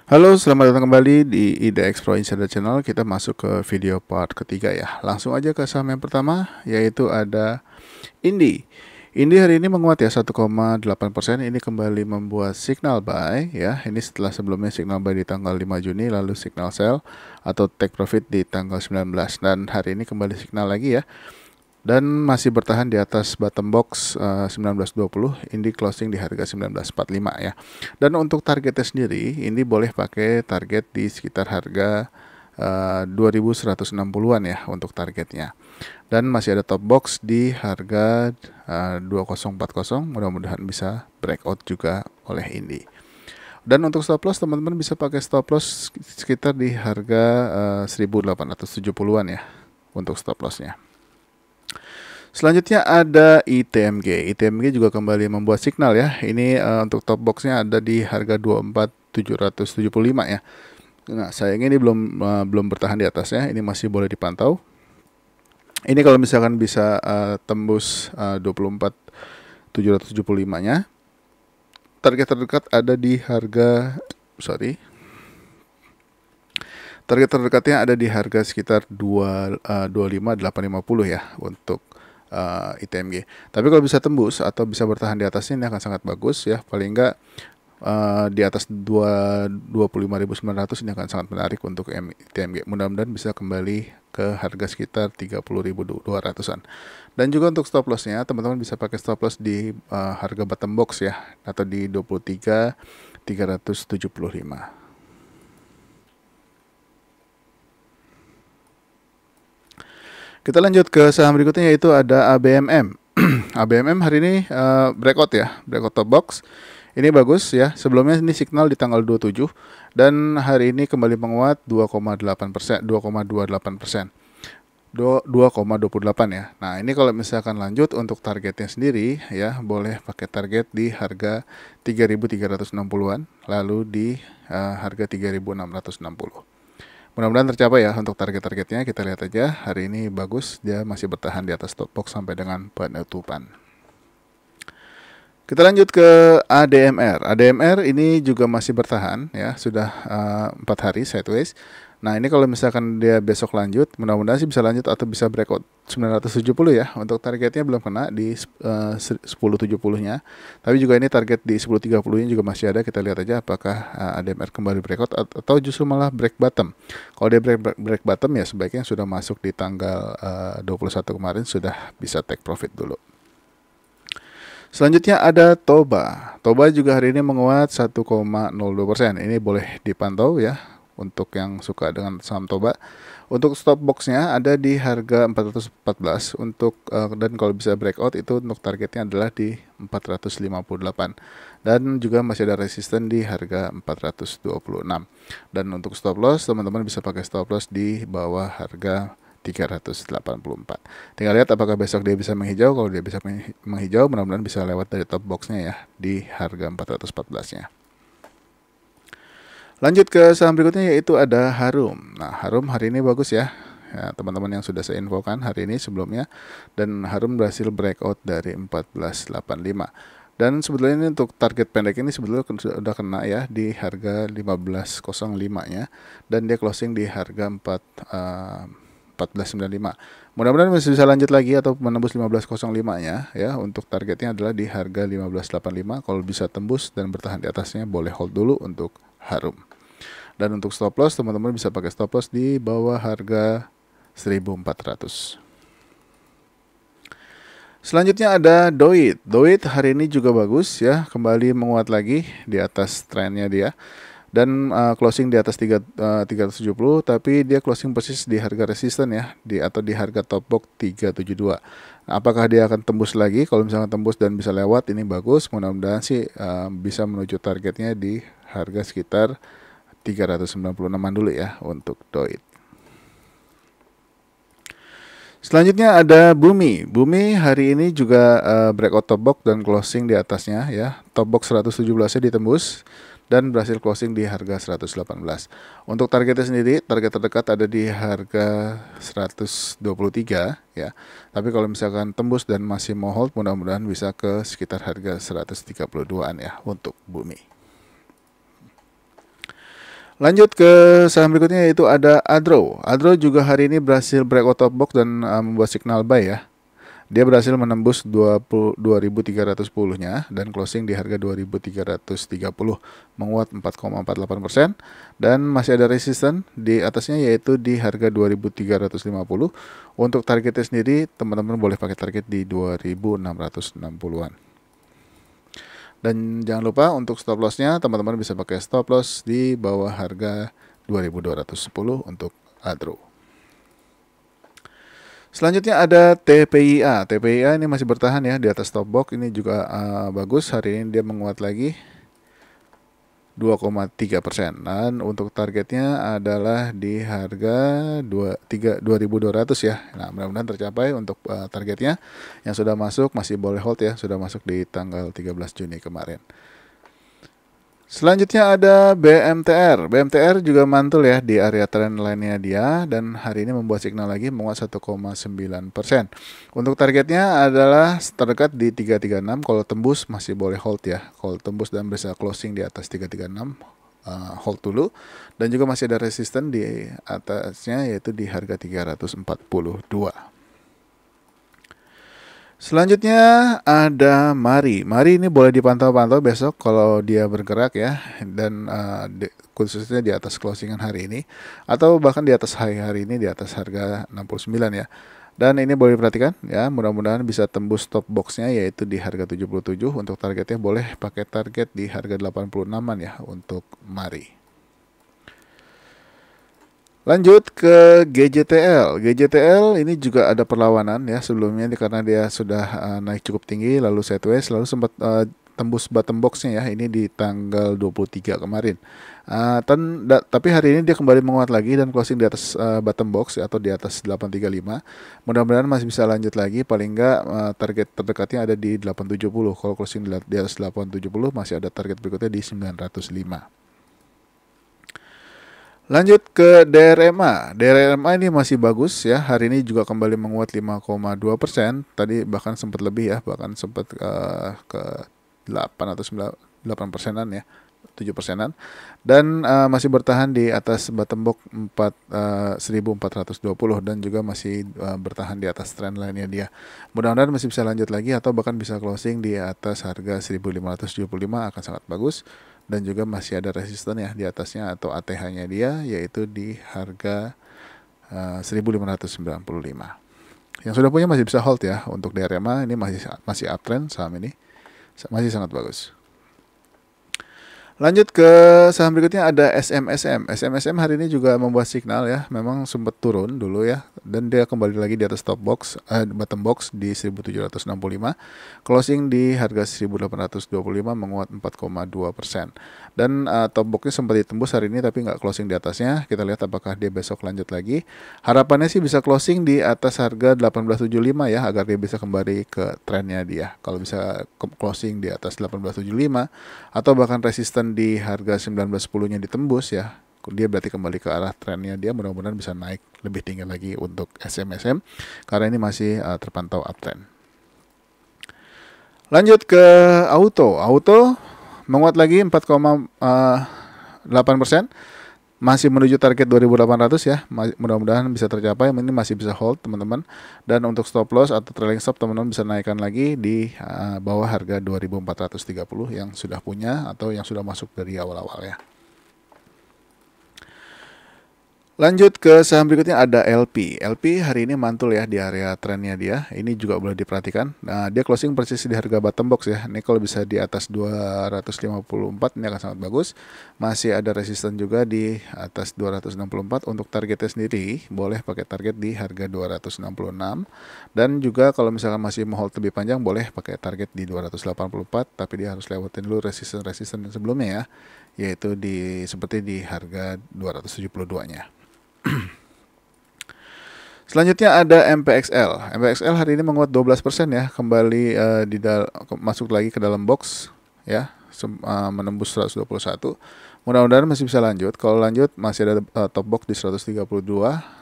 Halo, selamat datang kembali di IDX Pro Insider Channel. Kita masuk ke video part ketiga ya. Langsung aja ke saham yang pertama, yaitu ada Indi. Indi hari ini menguat ya 1,8%. Ini kembali membuat signal buy ya. Ini setelah sebelumnya signal buy di tanggal 5 Juni, lalu signal sell atau take profit di tanggal 19. Dan hari ini kembali signal lagi ya. Dan masih bertahan di atas bottom box 1920, Indi closing di harga 1945 ya. Dan untuk targetnya sendiri, Indi boleh pakai target di sekitar harga 2160-an ya untuk targetnya. Dan masih ada top box di harga 2040, mudah-mudahan bisa breakout juga oleh Indi. Dan untuk stop loss, teman-teman bisa pakai stop loss sekitar di harga 1870-an ya untuk stop lossnya. Selanjutnya ada ITMG. ITMG juga kembali membuat signal ya. Ini untuk top boxnya ada di harga 24775 ya. Nah, sayangnya ini belum bertahan di atasnya. Ini masih boleh dipantau. Ini kalau misalkan bisa tembus 24775-nya. Target terdekat ada di harga Target terdekatnya ada di harga sekitar 25850 ya untuk ITMG. Tapi kalau bisa tembus atau bisa bertahan di atasnya, ini akan sangat bagus ya. Paling enggak di atas 25.900 ini akan sangat menarik untuk ITMG. Mudah-mudahan bisa kembali ke harga sekitar 30.200-an. Dan juga untuk stop lossnya, teman-teman bisa pakai stop loss di harga bottom box ya, atau di 23.375. Kita lanjut ke saham berikutnya, yaitu ada ABMM. ABMM hari ini breakout ya, breakout top box. Ini bagus ya. Sebelumnya ini signal di tanggal 27 dan hari ini kembali menguat 2,8%, 2,28%. 2,28 ya. Nah, ini kalau misalkan lanjut untuk targetnya sendiri ya, boleh pakai target di harga 3.360-an, lalu di harga 3.660. Mudah-mudahan tercapai ya untuk target-targetnya. Kita lihat aja, hari ini bagus, dia masih bertahan di atas top box sampai dengan penutupan. Kita lanjut ke ADMR. ADMR ini juga masih bertahan ya, sudah 4 hari sideways. Nah, ini kalau misalkan dia besok lanjut, mudah-mudahan sih bisa lanjut atau bisa breakout 970 ya. Untuk targetnya belum kena di 1070-nya. Tapi juga ini target di 1030-nya juga masih ada. Kita lihat aja apakah ADMR kembali breakout atau justru malah break bottom. Kalau dia break bottom ya sebaiknya sudah masuk di tanggal 21 kemarin, sudah bisa take profit dulu. Selanjutnya ada Toba. Toba juga hari ini menguat 1,02%. Ini boleh dipantau ya untuk yang suka dengan saham Toba. Untuk stop boxnya ada di harga 414 untuk dan kalau bisa breakout itu untuk targetnya adalah di 458. Dan juga masih ada resisten di harga 426. Dan untuk stop loss, teman-teman bisa pakai stop loss di bawah harga 384. Tinggal lihat apakah besok dia bisa menghijau. Kalau dia bisa menghijau, mudah-mudahan bisa lewat dari top boxnya ya di harga 414-nya. Lanjut ke saham berikutnya, yaitu ada Harum. Nah, Harum hari ini bagus ya. Ya, teman-teman yang sudah saya infokan hari ini sebelumnya, dan Harum berhasil breakout dari 1485. Dan sebetulnya ini untuk target pendek ini sebetulnya sudah kena ya di harga 1505-nya, dan dia closing di harga 1495. Mudah-mudahan masih bisa lanjut lagi atau menembus 1505-nya ya. Untuk targetnya adalah di harga 1585. Kalau bisa tembus dan bertahan di atasnya, boleh hold dulu untuk Harum. Dan untuk stop loss, teman-teman bisa pakai stop loss di bawah harga 1400. Selanjutnya ada Doit. Doit hari ini juga bagus ya, kembali menguat lagi di atas trennya dia. Dan closing di atas 370, tapi dia closing persis di harga resisten ya, atau di harga top box 372. Nah, apakah dia akan tembus lagi? Kalau misalnya tembus dan bisa lewat, ini bagus. Mudah-mudahan sih bisa menuju targetnya di harga sekitar 396-an dulu ya untuk Doit. Selanjutnya ada Bumi. Bumi hari ini juga breakout top box dan closing di atasnya ya. Top box 117-nya ditembus dan berhasil closing di harga 118. Untuk targetnya sendiri, target terdekat ada di harga 123 ya. Tapi kalau misalkan tembus dan masih mau hold, mudah-mudahan bisa ke sekitar harga 132-an ya untuk Bumi. Lanjut ke saham berikutnya yaitu ada Adro. Adro juga hari ini berhasil breakout top box dan membuat signal buy ya. Dia berhasil menembus 22.310-nya dan closing di harga 2.330, menguat 4,48% dan masih ada resisten di atasnya yaitu di harga 2.350. Untuk targetnya sendiri teman-teman boleh pakai target di 2.660-an. Dan jangan lupa untuk stop lossnya teman-teman bisa pakai stop loss di bawah harga 2.210 untuk Adro. Selanjutnya ada TPIA. TPIA ini masih bertahan ya di atas top box. Ini juga bagus. Hari ini dia menguat lagi 2,3%. Dan untuk targetnya adalah di harga 2.200 ya. Nah, mudah-mudahan tercapai untuk targetnya. Yang sudah masuk masih boleh hold ya. Sudah masuk di tanggal 13 Juni kemarin. Selanjutnya ada BMTR. BMTR juga mantul ya di area trend line-nya dia dan hari ini membuat signal lagi menguat 1,9%. Untuk targetnya adalah terdekat di 336. Kalau tembus masih boleh hold ya. Kalau tembus dan bisa closing di atas 336, hold dulu. Dan juga masih ada resisten di atasnya yaitu di harga 342. Selanjutnya ada Mari. Mari ini boleh dipantau-pantau besok kalau dia bergerak ya, dan khususnya di atas closingan hari ini atau bahkan di atas high hari ini di atas harga 69 ya. Dan ini boleh diperhatikan ya, mudah-mudahan bisa tembus top boxnya yaitu di harga 77. Untuk targetnya boleh pakai target di harga 86-an ya untuk Mari. Lanjut ke GJTL. GJTL ini juga ada perlawanan ya sebelumnya karena dia sudah naik cukup tinggi lalu sideways lalu sempat tembus bottom boxnya ya ini di tanggal 23 kemarin. Tapi hari ini dia kembali menguat lagi dan closing di atas bottom box atau di atas 835. Mudah-mudahan masih bisa lanjut lagi, paling enggak target terdekatnya ada di 870. Kalau closing di atas 870 masih ada target berikutnya di 905. Lanjut ke DRMA. DRMA ini masih bagus ya. Hari ini juga kembali menguat 5,2%. Tadi bahkan sempat lebih ya, bahkan sempat ke 8 atau 8 persenan ya, 7 persenan. Dan masih bertahan di atas bottom box 1420 dan juga masih bertahan di atas trend line-nya dia. Mudah-mudahan masih bisa lanjut lagi atau bahkan bisa closing di atas harga 1575 akan sangat bagus. Dan juga masih ada resisten ya di atasnya atau ATH-nya dia yaitu di harga 1595. Yang sudah punya masih bisa hold ya. Untuk DRMA ini masih uptrend, saham ini masih sangat bagus. Lanjut ke saham berikutnya ada SMSM. SMSM hari ini juga membuat signal ya. Memang sempat turun dulu ya. Dan dia kembali lagi di atas bottom box di 1765. Closing di harga 1825 menguat 4,2%. Dan top boxnya sempat ditembus hari ini tapi nggak closing di atasnya. Kita lihat apakah dia besok lanjut lagi. Harapannya sih bisa closing di atas harga 1875 ya. Agar dia bisa kembali ke trennya dia. Kalau bisa closing di atas 1875 atau bahkan resisten di harga 1910-nya ditembus ya, dia berarti kembali ke arah trennya dia. Mudah-mudahan bisa naik lebih tinggi lagi untuk SMSM karena ini masih terpantau uptrend. Lanjut ke Auto menguat lagi 4,8%, masih menuju target 2800 ya. Mudah-mudahan bisa tercapai. Ini masih bisa hold teman-teman. Dan untuk stop loss atau trailing stop teman-teman bisa naikkan lagi di bawah harga 2430 yang sudah punya atau yang sudah masuk dari awal-awal ya. Lanjut ke saham berikutnya ada LP. LP hari ini mantul ya di area trennya dia. Ini juga boleh diperhatikan. Nah, dia closing persis di harga bottom box ya. Ini kalau bisa di atas 254 ini akan sangat bagus. Masih ada resisten juga di atas 264. Untuk targetnya sendiri boleh pakai target di harga 266. Dan juga kalau misalkan masih mau hold lebih panjang boleh pakai target di 284, tapi dia harus lewatin dulu resisten sebelumnya ya. Yaitu seperti di harga 272-nya. Selanjutnya ada MPXL. MPXL hari ini menguat 12% ya, kembali masuk lagi ke dalam box ya, menembus 121. Mudah-mudahan masih bisa lanjut. Kalau lanjut masih ada top box di 132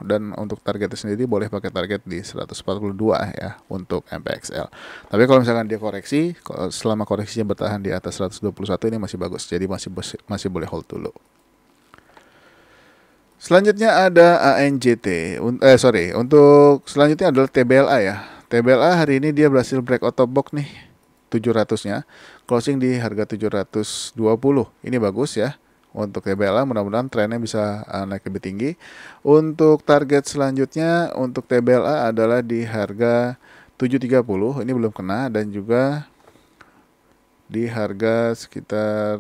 dan untuk targetnya sendiri boleh pakai target di 142 ya untuk MPXL. Tapi kalau misalkan dia koreksi, selama koreksinya bertahan di atas 121 ini masih bagus. Jadi masih boleh hold dulu. Selanjutnya ada ANJT. Untuk selanjutnya adalah TBLA ya. TBLA hari ini dia berhasil breakout top box nih 700-nya. Closing di harga 720. Ini bagus ya. Untuk TBLA mudah-mudahan trennya bisa naik lebih tinggi. Untuk target selanjutnya untuk TBLA adalah di harga 730. Ini belum kena, dan juga di harga sekitar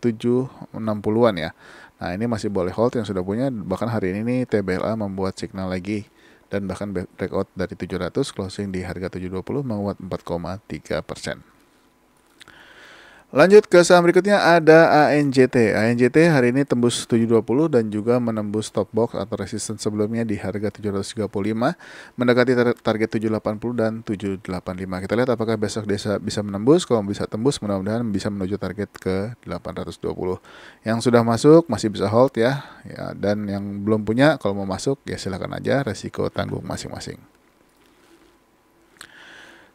760-an ya. Nah, ini masih boleh hold yang sudah punya. Bahkan hari ini nih TBLA membuat signal lagi dan bahkan breakout dari 700, closing di harga 720, menguat 4,3%. Lanjut ke saham berikutnya ada ANJT. ANJT hari ini tembus 720 dan juga menembus top box atau resistance sebelumnya di harga 735, mendekati target 780 dan 785. Kita lihat apakah besok bisa menembus. Kalau bisa tembus, mudah-mudahan bisa menuju target ke 820. Yang sudah masuk masih bisa hold ya, dan yang belum punya kalau mau masuk ya silakan aja, resiko tanggung masing-masing.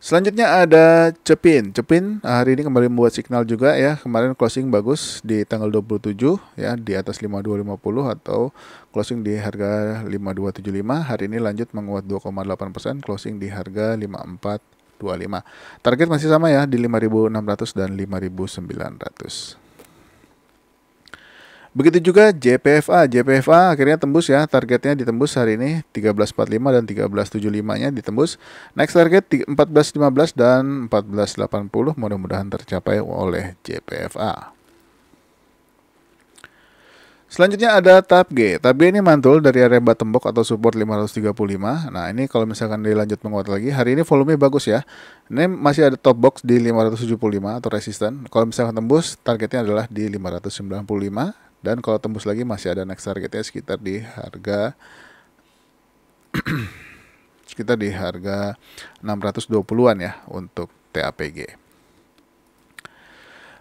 Selanjutnya ada Cepin. Cepin hari ini kembali membuat signal juga ya. Kemarin closing bagus di tanggal 27 ya, di atas 5250 atau closing di harga 5275. Hari ini lanjut menguat 2,8%, closing di harga 5425. Target masih sama ya, di 5600 dan 5900. Begitu juga JPFA. JPFA akhirnya tembus ya, targetnya ditembus hari ini 1345 dan 1375-nya ditembus. Next target 1415 dan 1480 mudah-mudahan tercapai oleh JPFA. Selanjutnya ada TAPG. TAPG ini mantul dari area bottom box atau support 535. Nah, ini kalau misalkan dilanjut menguat lagi, hari ini volume bagus ya. Ini masih ada top box di 575 atau resisten. Kalau misalkan tembus, targetnya adalah di 595. Dan kalau tembus lagi masih ada next targetnya sekitar di harga 620-an ya untuk TAPG.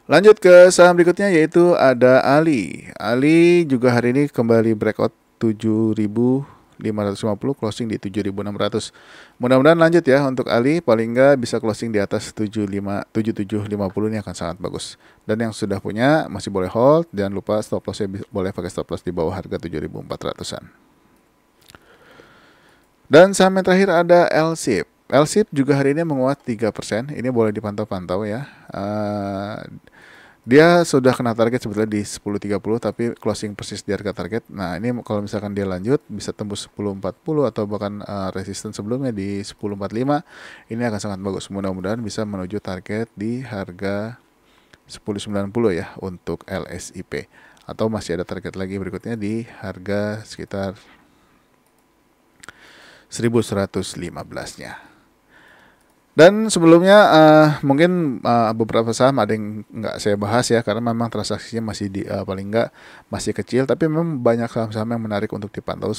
Lanjut ke saham berikutnya yaitu ada Ali. Ali juga hari ini kembali breakout 7.550, closing di 7.600. Mudah-mudahan lanjut ya untuk Ali, paling nggak bisa closing di atas 7750, ini akan sangat bagus. Dan yang sudah punya masih boleh hold, jangan lupa stop lossnya boleh pakai stop loss di bawah harga 7.400-an. Dan saham yang terakhir ada LSIP. LSIP juga hari ini menguat 3%. Ini boleh dipantau-pantau ya. Dia sudah kena target sebetulnya di 10.30 tapi closing persis di harga target. Nah, ini kalau misalkan dia lanjut bisa tembus 10.40 atau bahkan resistance sebelumnya di 10.45. Ini akan sangat bagus. Mudah-mudahan bisa menuju target di harga 10.90 ya untuk LSIP. Atau masih ada target lagi berikutnya di harga sekitar 1115-nya. Dan sebelumnya mungkin beberapa saham ada yang nggak saya bahas ya, karena memang transaksinya masih paling nggak masih kecil, tapi memang banyak saham-saham yang menarik untuk dipantau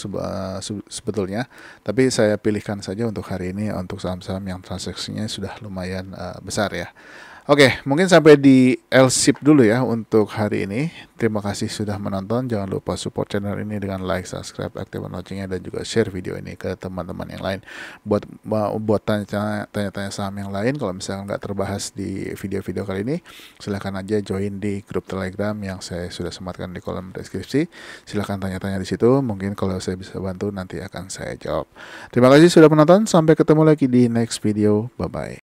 sebetulnya. Tapi saya pilihkan saja untuk hari ini untuk saham-saham yang transaksinya sudah lumayan besar ya. Oke, mungkin sampai di LSIP dulu ya untuk hari ini. Terima kasih sudah menonton. Jangan lupa support channel ini dengan like, subscribe, aktifkan loncengnya, dan juga share video ini ke teman-teman yang lain. Buat tanya-tanya saham yang lain, kalau misalnya nggak terbahas di video-video kali ini, silahkan aja join di grup Telegram yang saya sudah sematkan di kolom deskripsi. Silahkan tanya-tanya di situ. Mungkin kalau saya bisa bantu nanti akan saya jawab. Terima kasih sudah menonton. Sampai ketemu lagi di next video. Bye-bye.